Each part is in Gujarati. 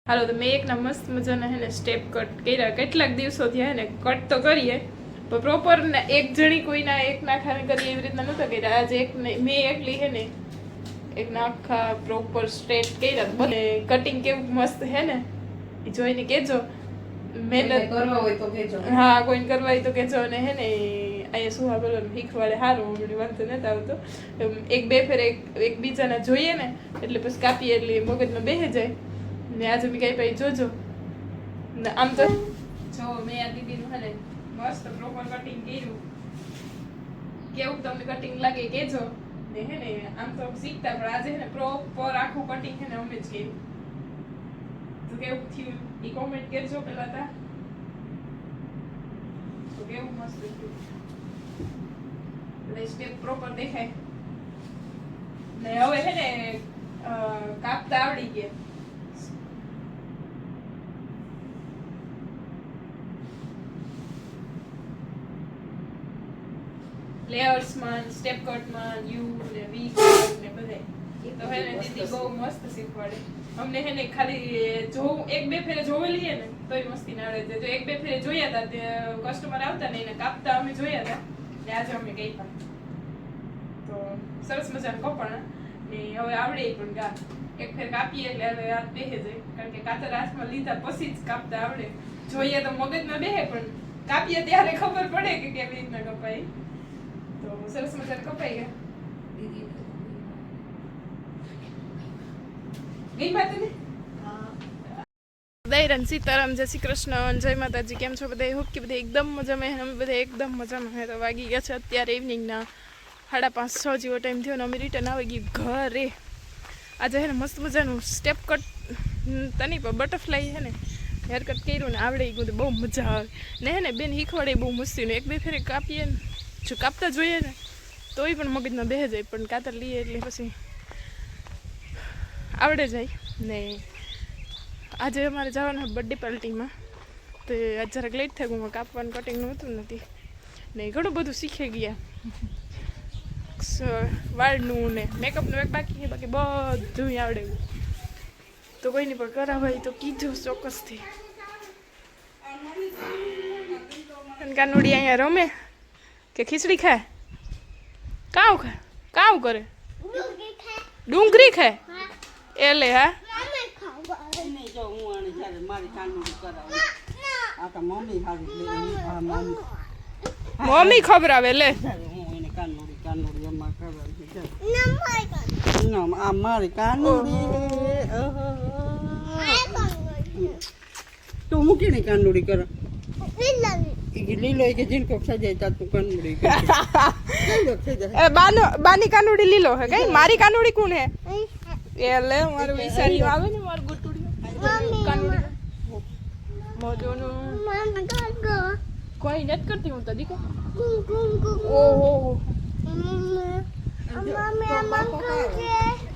હાલો તો મેં એકના મસ્ત મજાના હે ને સ્ટેપ કટ કર્યા. કેટલાક દિવસો થયા ને કટ તો કરીએ પણ પ્રોપર ને એક જણી કોઈના એક નાખાને કરીએ એવી રીતના નહોતા કર્યા. આજે એક મેં એકલી હે ને એક નાખા પ્રોપર સ્ટ્રેટ કર્યા. બને કટિંગ કેવું મસ્ત હે ને એ જોઈને કહેજો. મહેનત કરવા હોય તો કહેજો. હા, કોઈને કરવા હોય તો કહેજો. અને હે ને અહીંયા શું બોલવાનું શીખવાડે સારું, મને વાંધો નથી આવતો. એક બે ફેર એક બીજાના જોઈએ ને એટલે પછી કાપીએ એટલે મગજમાં બેસી જાય. ને આજે મેં કઈ ભાઈ જોજો ને આમ તો જો મેં આ દીદીનું હે ને મસ્ત પ્રોપર કટિંગ કર્યું. કેવું તમને કટિંગ લાગે કેજો. ને હે ને આમ તો શીખતા પણ આજે હે ને પ્રોપર આખું કટિંગ હે ને અમે જ કર્યું. તો કેવું થયું એ કોમેન્ટ કરજો પેલા તા. તો કેવું મસ્ત થયું. એટલે સ્ટેપ પ્રોપર દેખાય. ને હવે હે ને કાપતા આવડી ગયા. લેયર્સ માં સ્ટેપ કટ માં યુ ને વી ને બધે તો હે ને દીદી બહુ મસ્ત શીખવાડે અમને. હે ને ખાલી જો એક બે ફેરે જોવેલી હે ને તોય મસ્તી ના આવડે. જો એક બે ફેરે જોયા હતા તે કસ્ટમર આવતા ને એને કાપતા અમે જોયા હતા ને આજે અમે કાપ્યા તો સરસ મજાનું કપડા ને હવે આવડે પણ ગા એક ફેર કાપીએ એટલે હવે હાથ બેસે જાય. કારણ કે કાતર હાથમાં લીધા પછી જ કાપતા આવડે. જોઈએ તો મગજમાં બેસે પણ કાપીએ ત્યારે ખબર પડે કે કેવી રીતના કપાય. તો સરસ મજાનું કપાઈ ગયા. ગઈ વાત ને દૈરન સીતારામ, જય શ્રી કૃષ્ણ, જય માતાજી. કેમ છો બધા? હોપ કે બધા એકદમ મજામાં. અમે બધા એકદમ મજામાં. તો વાગી ગયા છે અત્યારે ઇવનિંગના 5:30-6 જેવો ટાઈમ થયો ને અમે રિટર્ન આવી ગઈ ઘરે. આજે હે ને મસ્ત મજાનું સ્ટેપ કટ તની પર બટરફ્લાય હે ને હેર કટ કર્યું ને આવડે ગયું. બહુ મજા આવે ને હે ને બેન શીખવાડે બહુ મસ્તીનું. એક બે ફેરે કાપીએ ને જો કાપતા જોઈએ ને તોય પણ મગજમાં બેસી જાય પણ કાતર લઈએ એટલે પછી આવડે જાય. ને આજે અમારે જવાનું બર્થડે પાર્ટીમાં તો આજ જરાક લેટ થઈ ગયું. કાપવાનું કટિંગનું હતું નથી ને ઘણું બધું શીખી ગયા. વાળનું ને મેકઅપનું એક બાકી છે, બાકી બધું આવડે. તો કોઈની પણ કરાવાય તો કીધું ચોક્કસથી. કાનુડી અહીંયા રમે કે ખીચડી ખાય? કાવ ખાય? કાવ કરે? ડુંગળી ખાય? એટલે હા મમ્મી ખબરાવે લે. તું મૂકી ને કાનુડી કરો લીલો કે જીનકો સજાય તા તું કાનુડી બાની કાનુડી લીલો હે કઈ મારી કાનુડી કોણ હે? એટલે મારું વિસારી આવે ને મારું ગુટુડી કાનુડી મોજોનું કોઈ નથી કરતી હું તો દીકો. ઓહો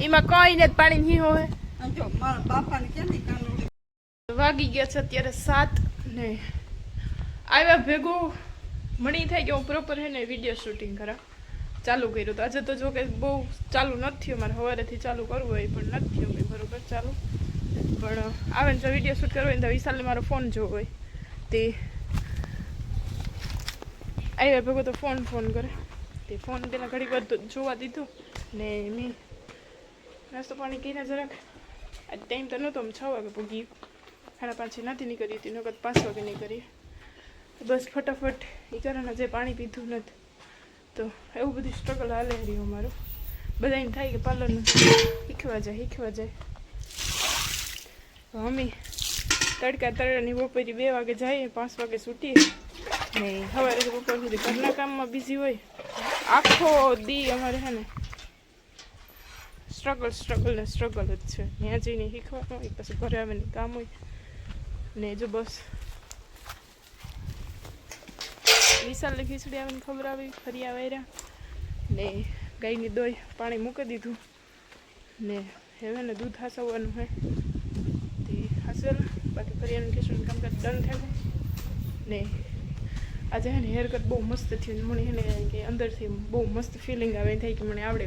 એમાં કઈ નથી પાણી નહીં હોય. વાગી ગયા છે અત્યારે 7 ને આવ્યા ભેગું મણી થાય કે હું પ્રોપર હે ને વિડીયો શૂટિંગ કરા ચાલુ કર્યું. તો આજે તો જો કે બહુ ચાલુ નથી થયું. મારે સવારેથી ચાલુ કરવું હોય પણ નથી થયું કંઈ બરોબર ચાલુ. પણ આવે ને જો વિડીયો શૂટ કરવો હોય ને તો વિશાલને મારો ફોન જોવો હોય તે આવ્યા ભેગો તો ફોન કરે તે ફોન પેલા ઘડીક વાર જોવા દીધો ને મેં નાસ્તો પાણી કહીને જરાક આજ ટાઈમ તો નહોતો. 6 વાગે પૂગી 5:30 નથી નીકળી હતી નકર 5 વાગે નીકળી. બસ ફટાફટ એ કારણે જે પાણી પીધું નથી તો એવું બધું સ્ટ્રગલ હાલે રહ્યું અમારું. બધાને થાય કે પાર્લરનું શીખવા જાય. અમે તડકા તળાની બપોરી 2 વાગે જઈએ 5 વાગે છૂટીએ ને સવારે બપોર સુધી ઘરના કામમાં બિઝી હોય. આખો દી અમારે છે ને સ્ટ્રગલ જ છે. ત્યાં જઈને શીખવાનું હોય પછી ઘરે આવીને કામ હોય ને જો બસ વિશાલને ખીચડી આવીને ખબર આવી ફરી આવ્યા ને ગાયની દોઈ પાણી મૂકી દીધું ને હવે ને દૂધ હાસવવાનું હોય તે હાસવેલું. બાકી ફરિયાનું ખીચડીનું કામકાજ ડન થાય ને આજે હે ને હેરકટ બહુ મસ્ત થયું. મને હે ને કે અંદરથી બહુ મસ્ત ફિલિંગ આવે થાય કે મને આવડે.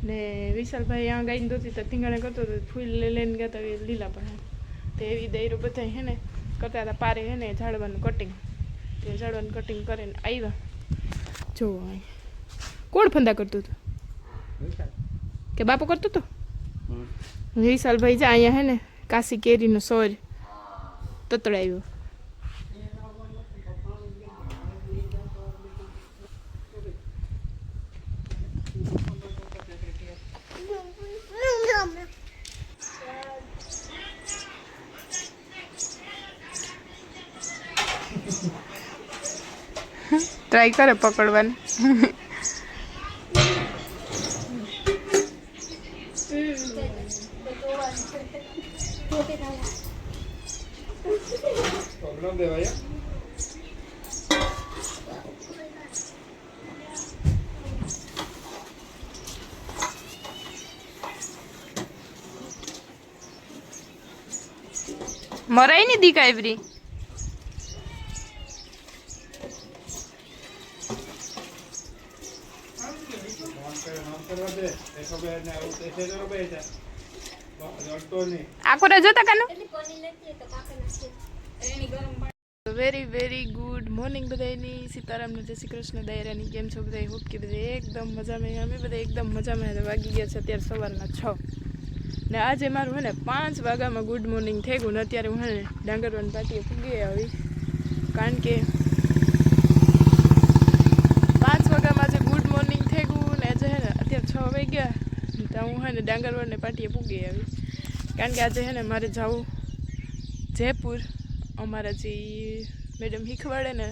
ને વિશાલભાઈ અહીંયા ગાઈને દોતી તો ધીંગાણે કરતો હતો ફૂલ લઈને ગયા હતા એ લીલા પણ તો એવી દૈરો બધા હે ને કરતા હતા પારે હે ને ઝાડવાનું કટિંગ તે ઝાડવાનું કટિંગ કરીને આવ્યા જો કોણ ફંદા કરતું હતું કે બાપો કરતો હતો વિશાલભાઈ જા અહીંયા હે ને કાશી કેરીનો સોર તતડાવ્યો ટ્રાય કરે પકડવાની પ્રોબ્લેમ દેવાય મરાઈ ની દીકા એવરી આખોરા જોતા કાનો વેરી વેરી ગુડ મોર્નિંગ બધાની સીતારામને જય શ્રી કૃષ્ણ દાયરાની કેમ છો બધા હોપ કે બધા એકદમ મજામાં અમે બધા એકદમ મજામાં વાગી ગયા છે અત્યારે સવારના 6 ને આજે મારું હે ને 5 વાગ્યામાં ગુડ મોર્નિંગ થઈ ગયું ને અત્યારે હું હે ને ડાંગરવાન પાટીએ પૂગી આવી કારણ કે 5 વાગ્યામાં આજે ગુડ મોર્નિંગ થઈ ગયું ને આજે હે ને અત્યારે 6 વાગ્યા તો હું હે ને ડાંગરવાનને પાટીએ પૂગી આવી કારણ કે આજે હે ને મારે જવું જયપુર અમારા જે મેડમ શીખવાડે ને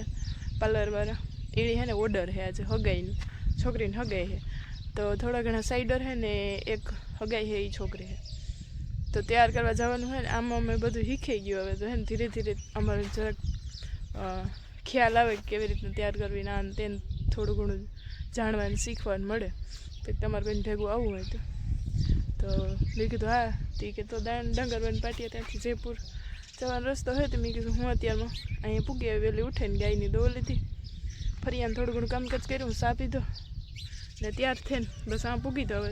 પાર્લરવાળા એની હે ને ઓર્ડર છે આજે હગાઈનું છોકરીને હગાઈ છે તો થોડા ઘણા સાઈડર છે ને એક હગાઈ છે એ છોકરી છે તો તૈયાર કરવા જવાનું હોય ને આમાં અમે બધું શીખાઈ ગયું હવે તો હે ને ધીરે ધીરે અમારે જરાક ખ્યાલ આવે કે કેવી રીતના તૈયાર કરવી ના તેને થોડું ઘણું જાણવાનું શીખવાનું મળે તો તમારે બેન ભેગું આવવું હોય તો મેં કીધું હા તે કે તો ડાંગરવાન પાટીએ ત્યાંથી જયપુર જવાનો રસ્તો હોય તો મેં કીધું હું અત્યારમાં અહીંયા પૂગી આવી વહેલી ઉઠીને ગાયની દો લીધી ફરી આને થોડું ઘણું કામકાજ કર્યું સા પીધો ને ત્યાર થઈને બસ આ પૂગી તો હવે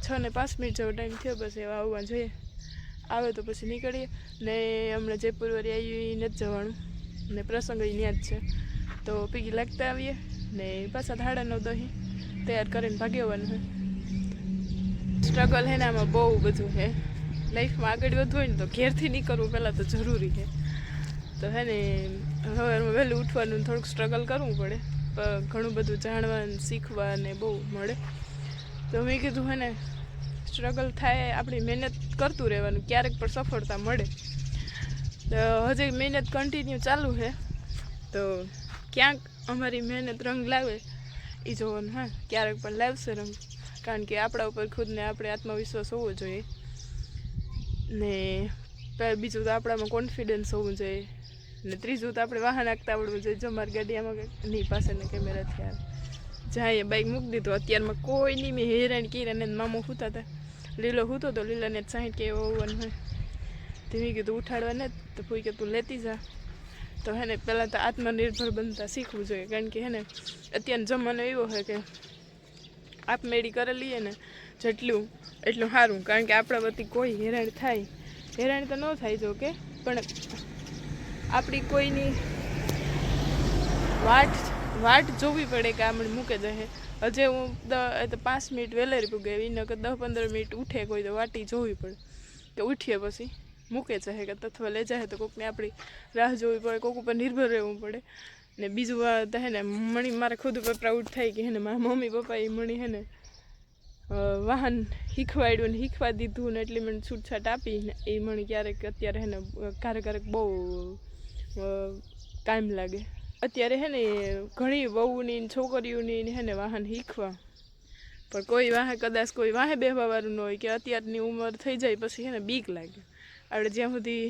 6 ને 5 મિનિટ જેવો ટાઈમ થયો બસ એવા આવવા જોઈએ આવે તો પછી નીકળીએ ને હમણાં જયપુર વાળી આવી નથી જવાનું ને પ્રસંગ ત્યાં જ છે તો પીગી લાગતા આવીએ ને પાછા 9:30 દહીં તૈયાર કરીને ભાગી આવવાનું હોય સ્ટ્રગલ છે ને આમાં બહુ બધું છે લાઈફમાં આગળ વધવું હોય ને તો ઘેરથી નીકળવું પહેલાં તો જરૂરી છે તો હે ને હવે વહેલું ઉઠવાનું થોડુંક સ્ટ્રગલ કરવું પડે પણ ઘણું બધું જાણવાનું શીખવા ને બહુ મળે તો મેં કીધું હે ને સ્ટ્રગલ થાય આપણી મહેનત કરતું રહેવાનું ક્યારેક પણ સફળતા મળે તો હજી મહેનત કન્ટિન્યુ ચાલુ છે તો ક્યાંક અમારી મહેનત રંગ લાવે એ જોવાનું હા ક્યારેક પણ લાવશે રંગ કારણ કે આપણા ઉપર ખુદને આપણે આત્મવિશ્વાસ હોવો જોઈએ ને બીજું તો આપણામાં કોન્ફિડન્સ હોવું જોઈએ ને ત્રીજું તો આપણે વાહન હાંકતા આવડવું જોઈએ જો મારી ગાડી આમાં નહીં પાછળના કેમેરાથી આવે જાય બાઇક મૂકી દીધું અત્યારમાં કોઈ નહીં મેં હેરાન કરી અને મામો સૂતા હતા લીલો સૂતો તો લીલાને 60 કે એવો હોવાનું હોય તે મેં કીધું ઉઠાડવા ને તો કોઈ કે તું લેતી જા તો હે ને પહેલાં તો આત્મનિર્ભર બનતા શીખવું જોઈએ કારણ કે હે ને અત્યારનો જમાનો એવો હોય કે આપમેળી કરી લઈએ ને જેટલું એટલું સારું કારણ કે આપણા વતી કોઈ હેરાન થાય હેરાન તો ન થાય જો કે પણ આપણી કોઈની વાટ જોવી પડે કે આપણે મૂકે જાય હજે હું 5 મિનિટ વહેલેરી પૂગે એને 10-15 મિનિટ ઉઠે કોઈ તો વાટી જોવી પડે કે ઉઠીએ પછી મૂકે જાય કે અથવા લઈ જાય તો કોઈકને આપણી રાહ જોવી પડે કોઈક ઉપર નિર્ભર રહેવું પડે ને બીજું વાત હે ને મણી મારે ખુદ ઉપર પ્રાઉડ થાય કે હે ને મારા મમ્મી પપ્પા એ મણી હે ને વાહન શીખવાડ્યું ને શીખવા દીધું ને એટલી મને છૂટછાટ આપી ને એ મણી ક્યારેક અત્યારે હે ને ક્યારેક બહુ કામ લાગે અત્યારે હે ને ઘણી વહુની છોકરીઓની હે ને વાહન શીખવા પણ કોઈ વાહે કદાચ કોઈ વાહે બેહવાવાળું ન હોય કે અત્યારની ઉંમર થઈ જાય પછી હે ને બીક લાગે આપણે જ્યાં સુધી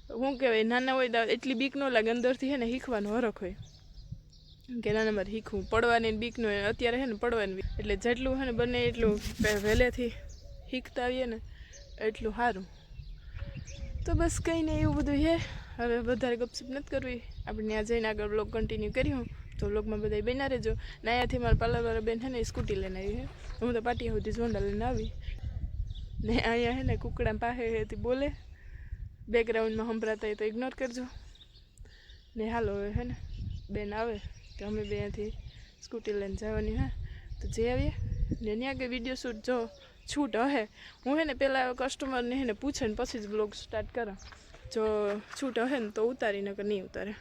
શું કહેવાય નાના હોય તો એટલી બીક ન લાગે અંદરથી હે ને શીખવાનો હરખ હોય કે નાના મારે શીખવું પડવાની બીક ન હોય અત્યારે હે ને પડવાની બીક એટલે જેટલું હે ને બને એટલું વહેલેથી શીખતા આવીએ ને એટલું સારું તો બસ કંઈ નહીં એવું બધું છે હવે વધારે ગપસપ નથી કરવી આપણે ત્યાં જઈને આગળ બ્લોગ કન્ટિન્યુ કર્યું તો વ્લોગમાં બધા બન્યા રહેજો ને અહીંયાથી મારા પાર્લરવાળા બેન છે ને સ્કૂટી લઈને આવી છે હું તો પાટિયા સુધી ઝોંડા લઈને આવી ને અહીંયા છે ને કુકડા પાસે હતી બોલે બેકગ્રાઉન્ડમાં સંભળાતા હોય તો ઇગ્નોર કરજો ને હાલો હવે છે ને બેન આવે તો અમે બે અહીંયાથી સ્કૂટી લઈને જવાની હા તો જઈ આવીએ ને ત્યાં આગળ વિડીયો શૂટ જો છૂટ હે હું હે ને પહેલાં કસ્ટમરને હે ને પૂછે ને પછી જ બ્લોગ સ્ટાર્ટ કરા જો છૂટ હે ને તો ઉતારી નકર નહીં ઉતારે